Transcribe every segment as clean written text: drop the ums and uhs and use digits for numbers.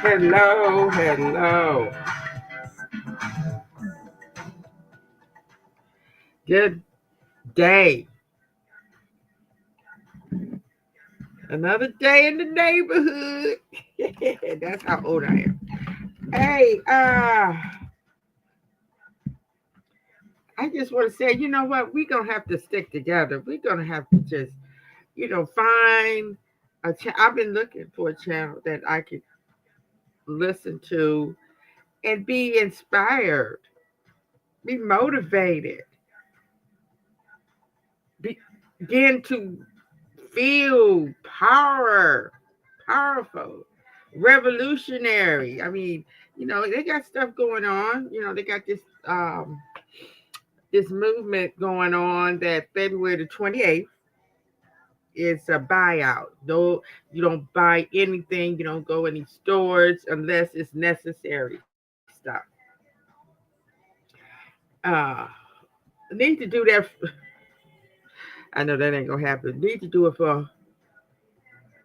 Hello, hello. Good day. Another day in the neighborhood. That's how old I am. Hey, I just want to say, you know what? We're going to have to stick together. We're going to have to just, find I've been looking for a channel that I could listen to and be inspired, be motivated, begin to feel powerful, revolutionary. I mean, they got stuff going on. They got this movement going on that February the 28th is a buyout. No, you don't buy anything. You don't go any stores unless it's necessary stuff. Uh, need to do that. I know that ain't gonna happen. Need to do it for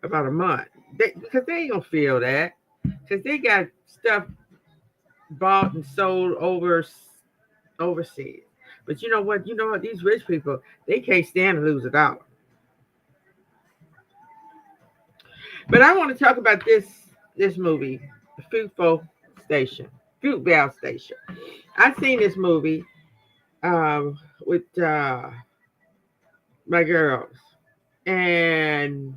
about a month because they ain't gonna feel that because they got stuff bought and sold overseas. But you know what? These rich people, they can't stand to lose a dollar. But I want to talk about this movie, the Station, Fruitvale Station. I've seen this movie with my girls, and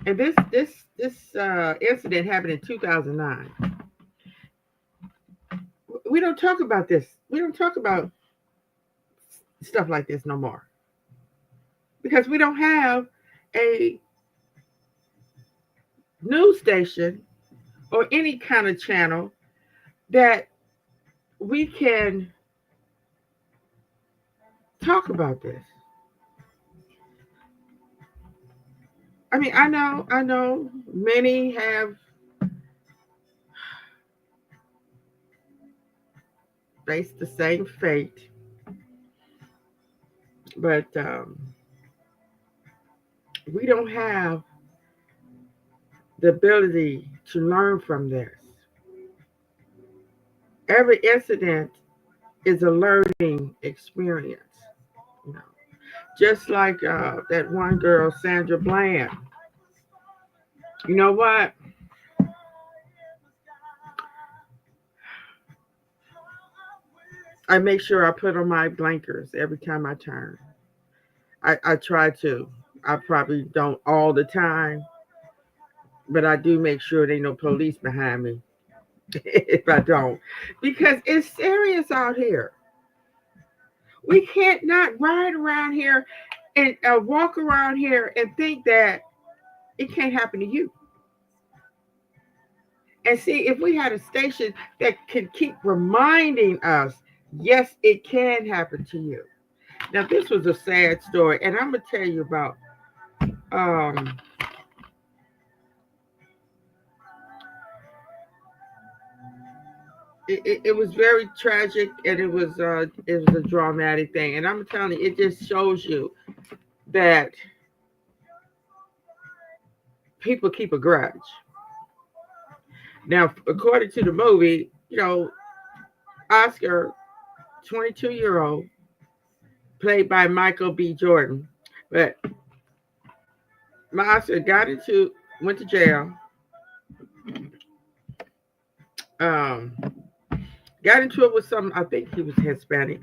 this incident happened in 2009. We don't talk about this. We don't talk about stuff like this no more because we don't have a news station or any kind of channel that we can talk about this. I mean, I know many have faced the same fate, but we don't have the ability to learn from this. Every incident is a learning experience. You know, just like that one girl, Sandra Bland. You know what? I make sure I put on my blinkers every time I turn. I try to. I probably don't all the time, but I do make sure there ain't no police behind me if I don't. Because it's serious out here. We can't not ride around here and walk around here and think that it can't happen to you. And see, if we had a station that could keep reminding us, yes, it can happen to you. Now, this was a sad story, and I'm gonna tell you about. Um, it was very tragic, and it was a dramatic thing. And I'm telling you, it just shows you that people keep a grudge. Now, according to the movie, Oscar, 22-year-old, played by Michael B. Jordan, but my Oscar went to jail. Um, got into it with some. I think he was Hispanic,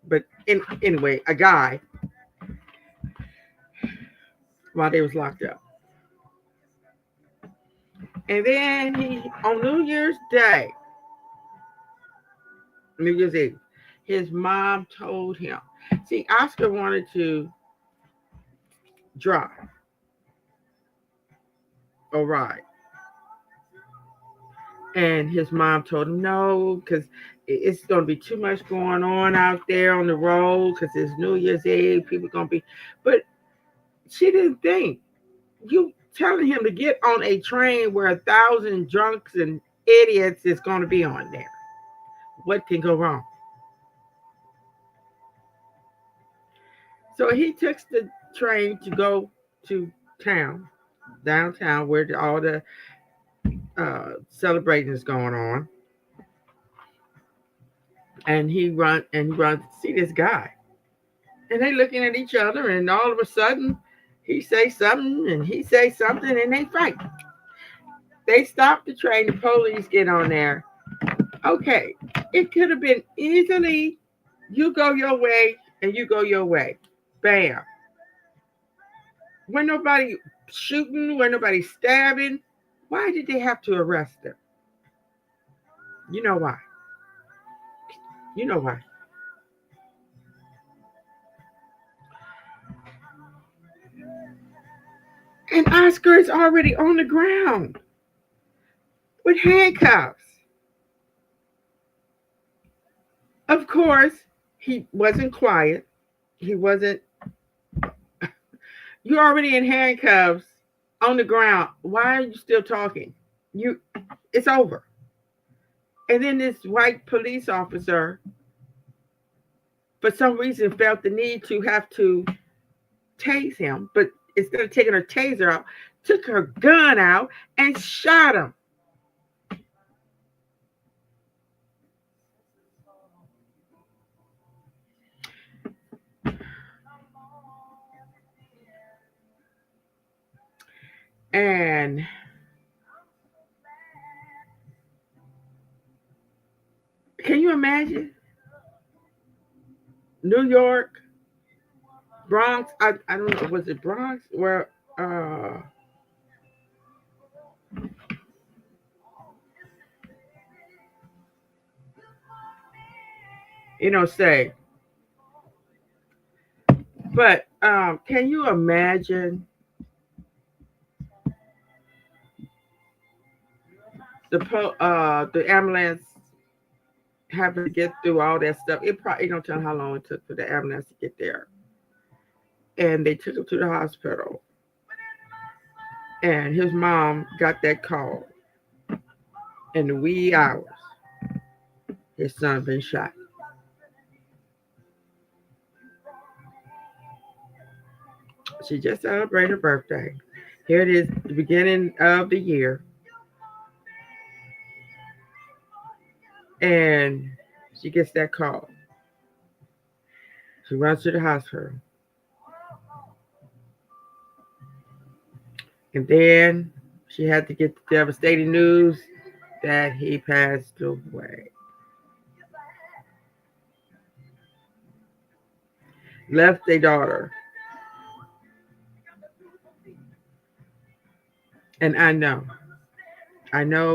but anyway, a guy while they was locked up. And then on New Year's Eve, his mom told him. See, Oscar wanted to drive or ride, and his mom told him no because it's going to be too much going on out there on the road because it's New Year's Eve. People going to be, but she didn't think you telling him to get on a train where 1,000 drunks and idiots is going to be on there. What can go wrong? So he took train to go to town, downtown, where all the celebrating is going on. And he runs to see this guy. And they looking at each other, and all of a sudden he say something and he say something, and they fight. They stop the train, the police get on there. Okay, it could have been easily you go your way and you go your way. Bam. When nobody shooting, when nobody stabbing, why did they have to arrest him? You know why. You know why. And Oscar is already on the ground with handcuffs. Of course, he wasn't quiet. He wasn't. You're already in handcuffs on the ground. Why are you still talking? You, it's over. And then this white police officer, for some reason, felt the need to have to tase him, but instead of taking her taser out, took her gun out and shot him. And can you imagine? New York, Bronx, I don't know, was it Bronx? Where, say. But can you imagine the ambulance having to get through all that stuff? It probably don't tell how long it took for the ambulance to get there. And they took him to the hospital. And his mom got that call in the wee hours. His son been shot. She just celebrated her birthday. Here it is, the beginning of the year. And she gets that call. She runs to the hospital. And then she had to get the devastating news that he passed away. Left a daughter. And I know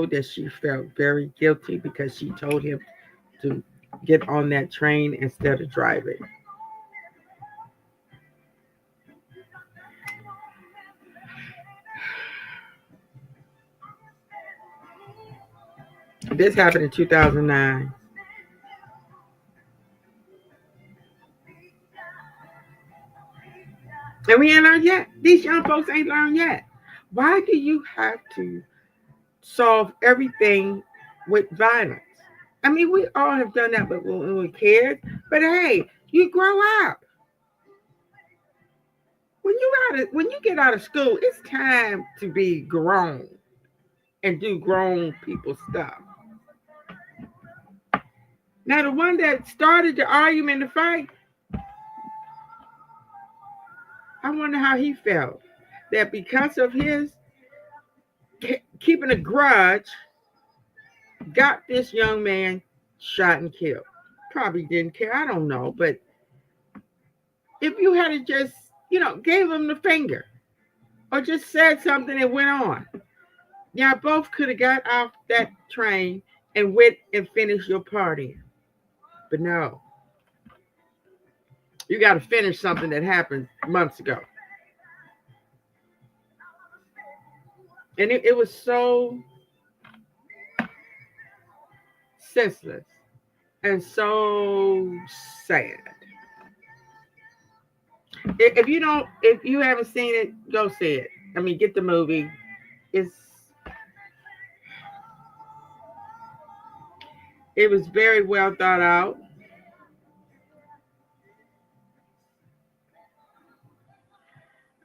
that she felt very guilty because she told him to get on that train instead of driving. This happened in 2009. And we ain't learned yet. These young folks ain't learned yet. Why do you have to solve everything with violence? I mean, we all have done that when we were kids. But hey, you grow up. When you get out of school, it's time to be grown and do grown people stuff. Now, the one that started the argument, the fight, I wonder how he felt. That because of his keeping a grudge, got this young man shot and killed. Probably didn't care. I don't know. But if you had to just, gave him the finger or just said something and went on, y'all both could have got off that train and went and finished your party. But no. You got to finish something that happened months ago. And it was so senseless and so sad. If you haven't seen it, go see it. I mean, get the movie. It was very well thought out.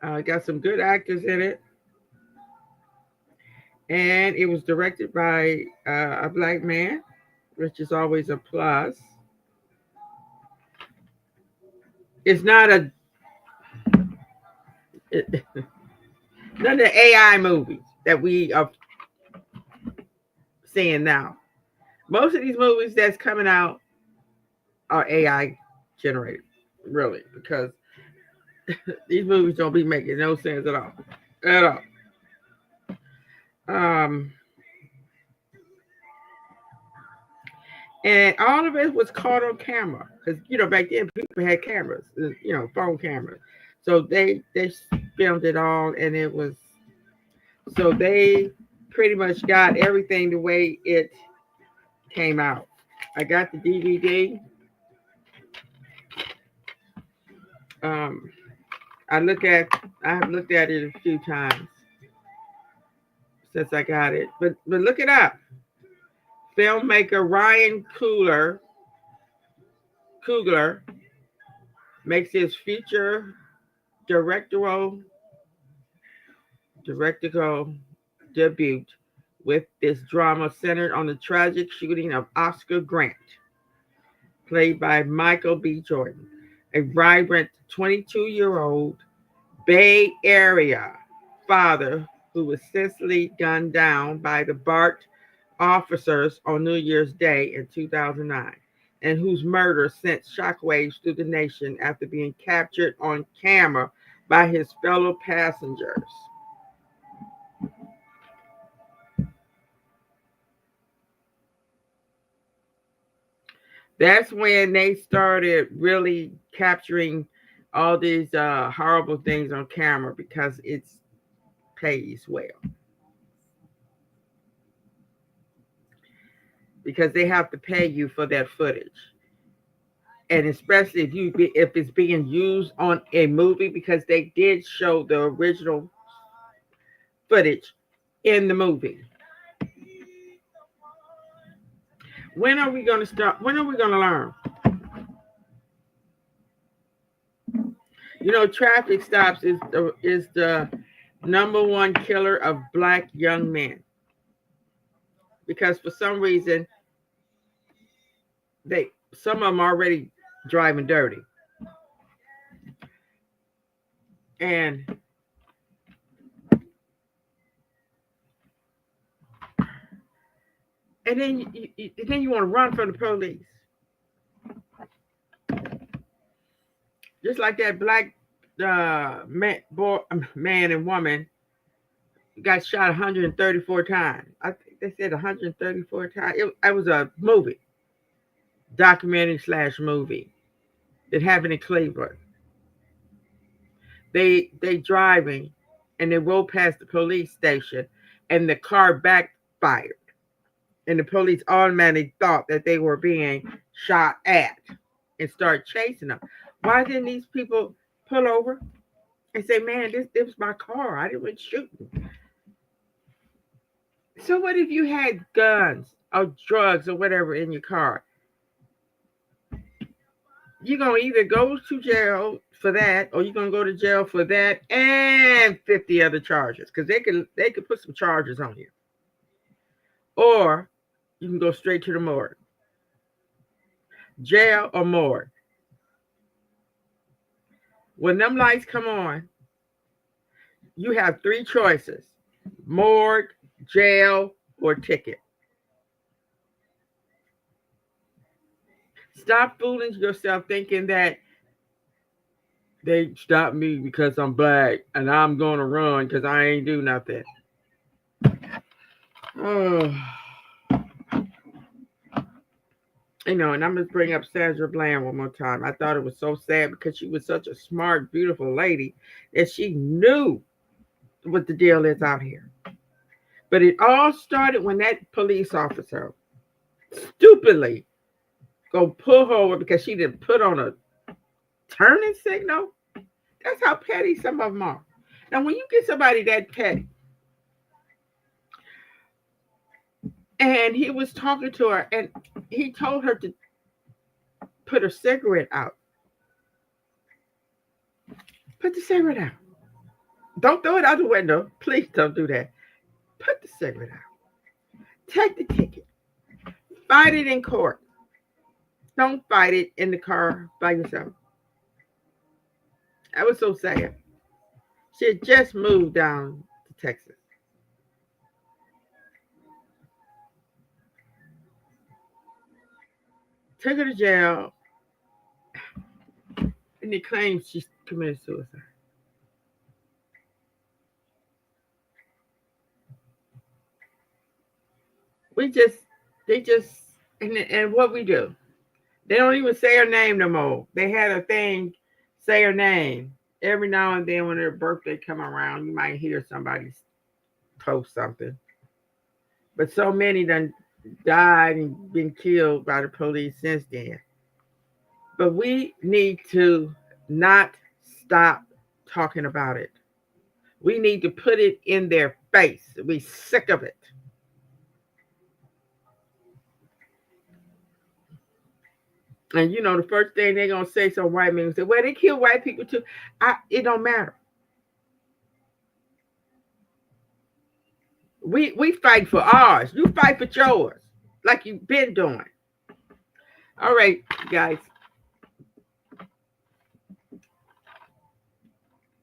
Got some good actors in it, and it was directed by a black man, which is always a plus. It's not a none of the AI movies that we are seeing now. Most of these movies that's coming out are AI generated, really, because these movies don't be making no sense at all, at all. Um, and all of it was caught on camera because back then people had cameras, phone cameras, so they filmed it all, and it was so they pretty much got everything the way it came out. I got the DVD. Um, I look at I have looked at it a few times since I got it, but look it up. Filmmaker Ryan Coogler makes his feature directorial directorial debut with this drama centered on the tragic shooting of Oscar Grant, played by Michael B. Jordan, a vibrant 22-year-old Bay Area father who was senselessly gunned down by the BART officers on New Year's Day in 2009, and whose murder sent shockwaves through the nation after being captured on camera by his fellow passengers. That's when they started really capturing all these horrible things on camera because it pays well. Because they have to pay you for that footage, and especially if it's being used on a movie, because they did show the original footage in the movie. When are we going to start? When are we going to learn? Traffic stops is the number one killer of black young men, because for some reason they some of them already driving dirty, and then you want to run from the police, just like that black man and woman got shot 134 times. I think they said 134 times. It was a movie, documentary slash movie that happened in Cleveland. They driving, and they rolled past the police station, and the car backfired, and the police automatically thought that they were being shot at and started chasing them. Why didn't these people pull over and say, "Man, this was my car. I didn't shoot." So what if you had guns or drugs or whatever in your car? You're gonna either go to jail for that, or you're gonna go to jail for that and 50 other charges, because they could put some charges on you, or you can go straight to the morgue, jail or morgue. When them lights come on, you have three choices: morgue, jail, or ticket. Stop fooling yourself thinking that they stopped me because I'm black and I'm going to run because I ain't do nothing. Oh, and I'm going to bring up Sandra Bland one more time. I thought it was so sad because she was such a smart, beautiful lady that she knew what the deal is out here. But it all started when that police officer stupidly go pull her over because she didn't put on a turning signal. That's how petty some of them are. Now, when you get somebody that petty, and he was talking to her, and he told her to put her cigarette out. Put the cigarette out. Don't throw it out the window. Please don't do that. Put the cigarette out. Take the ticket. Fight it in court. Don't fight it in the car by yourself. That was so sad. She had just moved down to Texas. Took her to jail, and they claimed she committed suicide. We just, they just, and what we do, they don't even say her name no more. They had a thing, say her name. Every now and then when her birthday come around, you might hear somebody post something. But so many done died and been killed by the police since then. But we need to not stop talking about it. We need to put it in their face. We sick of it. And you know, the first thing they're gonna say, some white men say, "Well, they kill white people too." It don't matter. We fight for ours. You fight for yours, like you've been doing. All right, guys.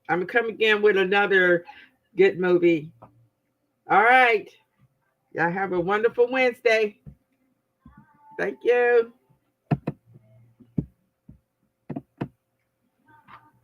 I'm gonna come again with another good movie. All right. Y'all have a wonderful Wednesday. Thank you.